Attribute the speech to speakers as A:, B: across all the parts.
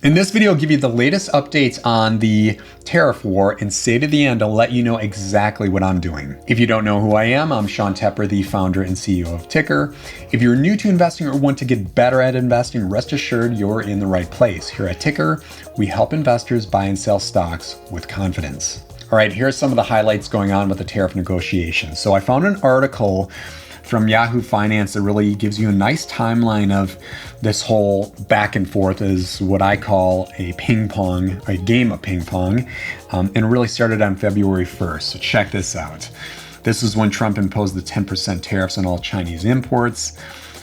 A: In this video, I'll give you the latest updates on the tariff war and stay to the end to let you know exactly what I'm doing. If you don't know who I am, I'm Sean Tepper, the founder and CEO of Tykr. If you're new to investing or want to get better at investing, rest assured you're in the right place. Here at Tykr, we help investors buy and sell stocks with confidence. All right, here's some of the highlights going on with the tariff negotiations. So I found an article from Yahoo Finance that really gives you a nice timeline of this whole back and forth, is what I call a game of ping pong, and it really started on February 1st. So check this out. This is when Trump imposed the 10% tariffs on all Chinese imports.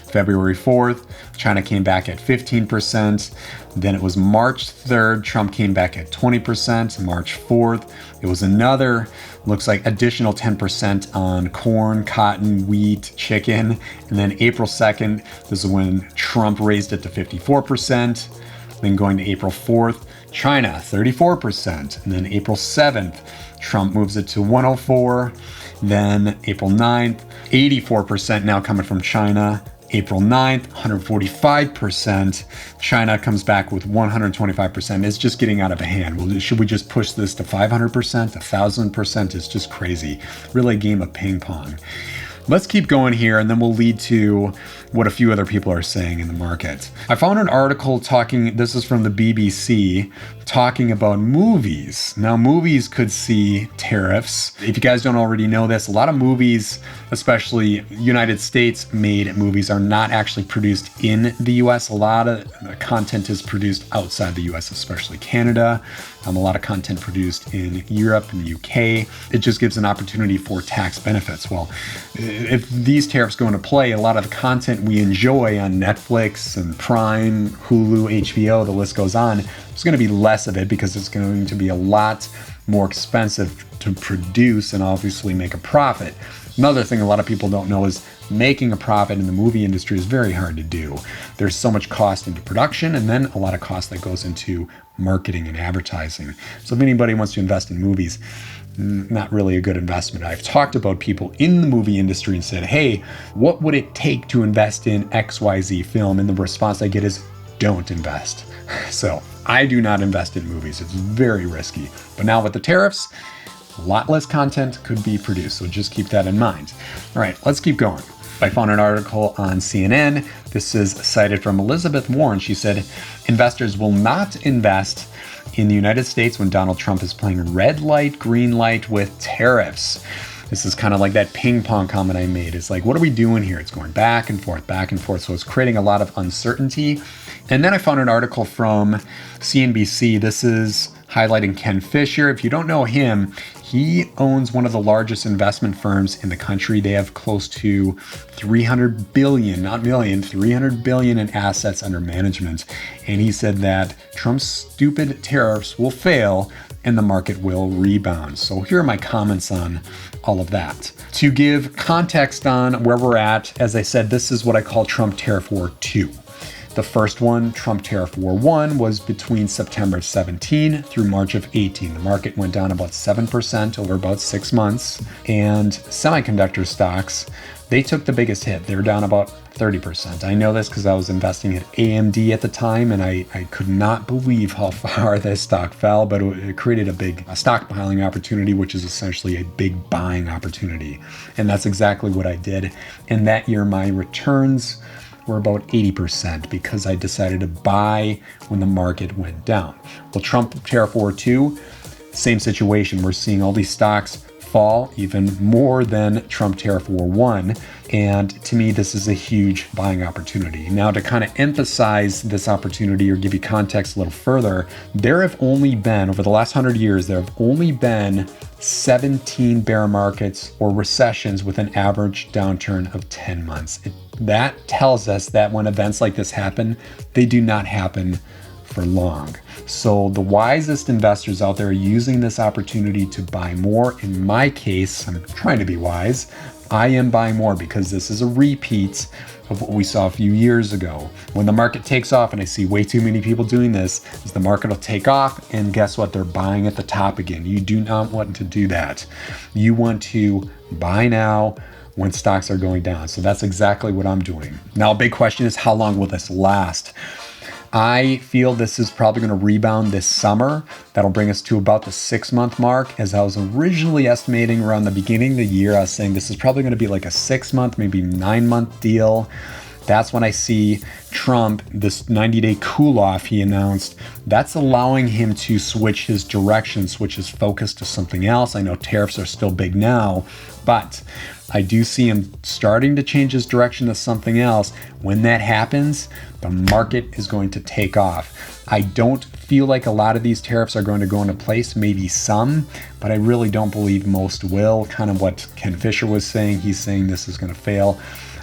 A: February 4th, China came back at 15%. Then it was March 3rd, Trump came back at 20%. March 4th, it was another, looks like additional 10% on corn, cotton, wheat, chicken. And then April 2nd, this is when Trump raised it to 54%. Then going to April 4th, China, 34%. And then April 7th, Trump moves it to 104. Then April 9th, 84% now coming from China. April 9th, 145%. China comes back with 125%. It's just getting out of hand. Well, should we just push this to 500%, 1,000%? It's just crazy. Really a game of ping pong. Let's keep going here, and then we'll lead to what a few other people are saying in the market. I found an article talking, this is from the BBC, talking about movies. Now, movies could see tariffs. If you guys don't already know this, a lot of movies, especially United States made movies, are not actually produced in the US. A lot of content is produced outside the US, especially Canada. A lot of content produced in Europe and the UK. It just gives an opportunity for tax benefits. Well, if these tariffs go into play, a lot of the content we enjoy on Netflix and Prime, Hulu, HBO, the list goes on, there's going to be less of it because it's going to be a lot more expensive to produce and obviously make a profit. Another thing a lot of people don't know is making a profit in the movie industry is very hard to do. There's so much cost into production and then a lot of cost that goes into marketing and advertising. So if anybody wants to invest in movies, not really a good investment. I've talked about people in the movie industry and said, hey, what would it take to invest in XYZ film? And the response I get is, don't invest. So I do not invest in movies. It's very risky. But now with the tariffs, a lot less content could be produced. So just keep that in mind. All right, let's keep going. I found an article on CNN. This is cited from Elizabeth Warren. She said, investors will not invest in the United States when Donald Trump is playing red light, green light with tariffs. This is kind of like that ping pong comment I made. It's like, what are we doing here? It's going back and forth, back and forth. So it's creating a lot of uncertainty. And then I found an article from CNBC. This is highlighting Ken Fisher. If you don't know him, he owns one of the largest investment firms in the country. They have close to 300 billion, not million, 300 billion in assets under management. And he said that Trump's stupid tariffs will fail and the market will rebound. So here are my comments on all of that. To give context on where we're at, as I said, this is what I call Trump Tariff War 2. The first one, Trump Tariff War 1, was between September 17 through March of 18. The market went down about 7% over about 6 months. And semiconductor stocks, they took the biggest hit. They were down about 30%. I know this because I was investing at AMD at the time, and I could not believe how far this stock fell, but it created a big stockpiling opportunity, which is essentially a big buying opportunity. And that's exactly what I did. And that year, my returns were about 80% because I decided to buy when the market went down. Well, Trump Tariff War 2, same situation. We're seeing all these stocks fall even more than Trump Tariff War 1. And to me, this is a huge buying opportunity. Now, to kind of emphasize this opportunity or give you context a little further, there have only been, over the last 100 years, there have only been 17 bear markets or recessions with an average downturn of 10 months. That tells us that when events like this happen, they do not happen for long. So the wisest investors out there are using this opportunity to buy more. In my case, I'm trying to be wise. I am buying more because this is a repeat of what we saw a few years ago. When the market takes off, and I see way too many people doing this, is the market will take off and guess what? They're buying at the top again. You do not want to do that. You want to buy now when stocks are going down. So that's exactly what I'm doing. Now, a big question is, how long will this last? I feel this is probably going to rebound this summer. That'll bring us to about the 6-month mark. As I was originally estimating around the beginning of the year, I was saying this is probably going to be like a 6-month, maybe 9-month deal. That's when I see Trump, this 90-day cool off he announced, that's allowing him to switch his direction, switch his focus to something else. I know tariffs are still big now, but I do see him starting to change his direction to something else. When that happens, the market is going to take off. I don't feel like a lot of these tariffs are going to go into place, maybe some, but I really don't believe most will. Kind of what Ken Fisher was saying, he's saying this is going to fail.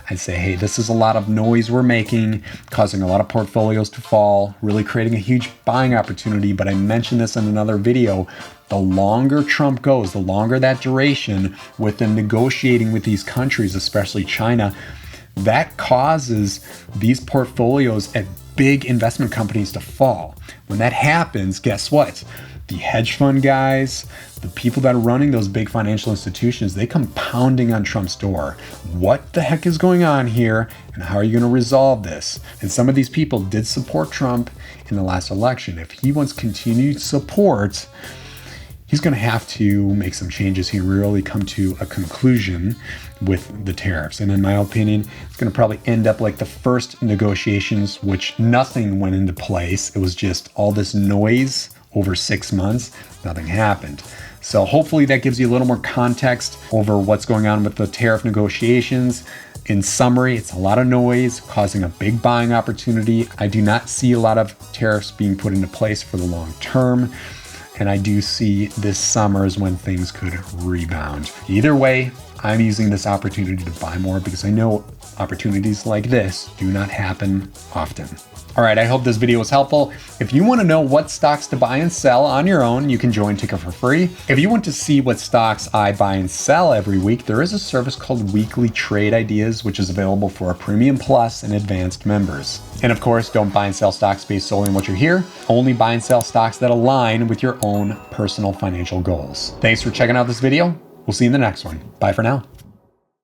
A: I'd say, hey, this is a lot of noise we're making, causing a lot of portfolios to fall, really creating a huge buying opportunity. But I mentioned this in another video. The longer Trump goes, the longer that duration with them negotiating with these countries, especially China, that causes these portfolios at big investment companies to fall. When that happens, guess what? The hedge fund guys, the people that are running those big financial institutions, they come pounding on Trump's door. What the heck is going on here? And how are you going to resolve this? And some of these people did support Trump in the last election. If he wants continued support, he's going to have to make some changes here, really come to a conclusion with the tariffs. And in my opinion, it's going to probably end up like the first negotiations, which nothing went into place. It was just all this noise over 6 months, nothing happened. So hopefully that gives you a little more context over what's going on with the tariff negotiations. In summary, it's a lot of noise causing a big buying opportunity. I do not see a lot of tariffs being put into place for the long term. And I do see this summer is when things could rebound. Either way, I'm using this opportunity to buy more because I know opportunities like this do not happen often. All right, I hope this video was helpful. If you want to know what stocks to buy and sell on your own, you can join Tykr for free. If you want to see what stocks I buy and sell every week, there is a service called Weekly Trade Ideas, which is available for our Premium Plus and Advanced members. And of course, don't buy and sell stocks based solely on what you're here. Only buy and sell stocks that align with your own personal financial goals. Thanks for checking out this video. We'll see you in the next one. Bye for now.